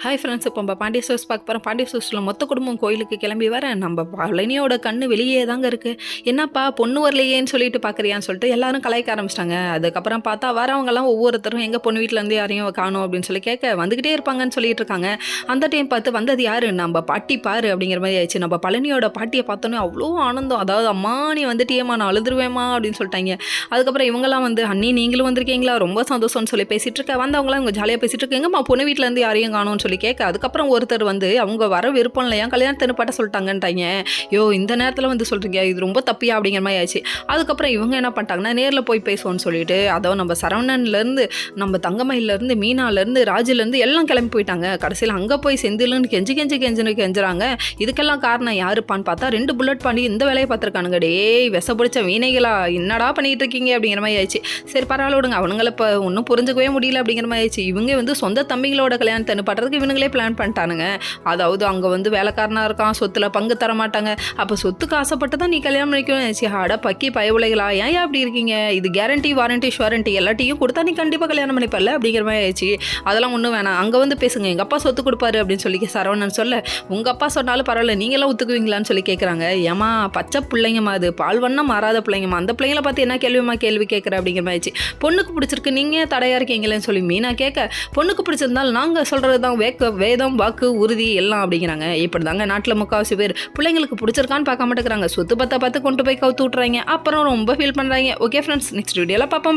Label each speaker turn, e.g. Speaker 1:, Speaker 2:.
Speaker 1: Hi friends, இப்போ நம்ம Pandya stores பார்க்க போகிறோம். பாண்டிய ஸ்டோர்ஸில் மொத்த குடும்பம் கோயிலுக்கு கிளம்பி வர நம்ம பழனியோட கண்ணு வெளியே தாங்க இருக்குது. என்னப்பா பொண்ணு வரலையேன்னு சொல்லிட்டு பார்க்குறியான்னு சொல்லிட்டு எல்லாரும் கலாய்க்க ஆரம்பிச்சிட்டாங்க. அதுக்கப்புறம் பார்த்தா வரவங்கலாம் ஒவ்வொருத்தரும் எங்கள் பொண்ணு வீட்டிலேருந்து யாரையும் காணும் அப்படின்னு சொல்லி கேட்க வந்துக்கிட்டே இருப்பாங்கன்னு சொல்லிட்டு இருக்காங்க. அந்த டைம் பார்த்து வந்தது யார், நம்ம பாட்டி பாரு அப்படிங்கிற மாதிரி ஆயிடுச்சு. நம்ம பழனியோட பாட்டியை பார்த்தோன்னே அவ்வளோ ஆனந்தம். அதாவது அம்மா நீ வந்துட்டியேம்மா, நான் அழுதுருவேம்மா அப்படின்னு சொல்லிட்டாங்க. அதுக்கப்புறம் இவங்கெல்லாம் வந்து அண்ணி நீங்களும் வந்திருக்கீங்களா, ரொம்ப சந்தோஷம்னு சொல்லி பேசிகிட்டு இருக்க. வந்தவங்களாம் இவங்க ஜாலியாக பேசிகிட்டு இருக்கு. எங்கம்மா பொண்ணு வீட்டிலேருந்து யாரையும் காணும்னு சொல்லி கேட்க, அதுக்கப்புறம் ஒருத்தர் வந்து அவங்க வர விருப்பம் இல்லையா, கல்யாணத்தை பாட்ட சொல்லிட்டாங்கன்ட்டாங்க. யோ இந்த நேரத்தில் வந்து சொல்கிறீங்க, இது ரொம்ப தப்பியா அப்படிங்கிற மாதிரி ஆயிடுச்சு. அதுக்கப்புறம் இவங்க என்ன பண்ணிட்டாங்கன்னா, நேரில் போய் பேசுவோன்னு சொல்லிட்டு அதோ நம்ம சரவணன்லேருந்து, நம்ம தங்கமயிலேருந்து, மீனாலேருந்து, ராஜுலேருந்து எல்லாம் கிளம்பி போயிட்டாங்க. கடைசியில் அங்கே போய் செந்திலுன்னு கெஞ்சுறாங்க. இதுக்கெல்லாம் காரணம் யாருப்பான்னு பார்த்தா 2 புல்லட் பாண்டி இந்த வேலையை பார்த்துருக்கானுங்க. டேய் விஷ பிடிச்ச வீணைகளா, என்னடா பண்ணிட்டு இருக்கீங்க அப்படிங்கிற மாதிரி ஆயிடுச்சு. சரி பரவாயில்ல விடுங்க, அவனுங்களை இப்போ ஒன்றும் புரிஞ்சுக்கவே முடியல அப்படிங்கிற மாதிரி ஆயிடுச்சு. இவங்க வந்து சொந்த தம்பிகளோட கல்யாணத்தை பண்ணுறதுக்கு இவங்களே பிளான் பண்ணிட்டானுங்க. அதாவது அங்கே வந்து வேலைக்காரனாக இருக்கான், சொத்தில் பங்கு தர மாட்டாங்க. அப்போ சொத்துக்கு ஆசைப்பட்டு தான் நீ கல்யாணம் பண்ணிக்கணும். அட பக்கி பயவுலைகளா, ஏன் அப்படி இருக்கீங்க, இது கேரண்டி வாரண்டி ஷுவாரண்டி எல்லாத்தையும் கொடுத்தா நீ கண்டிப்பாக கல்யாணம் பண்ணிப்பல அப்படிங்கிற மாதிரி ஆயிடுச்சு. அதெல்லாம் ஒன்றும் வேணாம், அங்கே வந்து பேசுங்க, எங்கள் அப்பா சொத்து கொடுப்பாரு அப்படின்னு சொல்லி சரவணன் சொல்ல, உங்கள் அப்பா சொன்னாலும் பரவாயில்ல நீங்களாம் ஒத்துக்குவீங்களான்னு சொல்லி கேட்குறாங்க. ஏமா பச்சை பிள்ளைங்கம்மா, அது பால் வண்ணம் மாறாத பிள்ளைங்கம்மா, அந்த பிள்ளைங்களை பார்த்து என்ன கேள்வி கேட்குற அப்படிங்கிற மாதிரி ஆயிடுச்சு. பொண்ணுக்கு பிடிச்சிருக்கு, நீங்கள் தடையாக இருக்கீங்களேன்னு சொல்லி மீனா கேட்க, பொண்ணுக்கு பிடிச்சிருந்தாலும் நாங்கள் சொல்கிறது தான் வேதம் வாக்கு உறுதி எல்லாம் அப்படிங்கிறாங்க. இப்படி தாங்க நாட்டில் முக்கால்வாசி பேர் பிள்ளைங்களுக்கு பிடிச்சிருக்கான்னு பார்க்க மாட்டேங்கிறாங்க, சொத்து பத்தை பார்த்து கொண்டு போய் கவுத்து விட்றாங்க. அப்புறம் ரொம்ப ஃபீல் பண்ணுறாங்க. ஓகே ஃப்ரெண்ட்ஸ், நெக்ஸ்ட் வீடியோவில் பார்ப்போம்.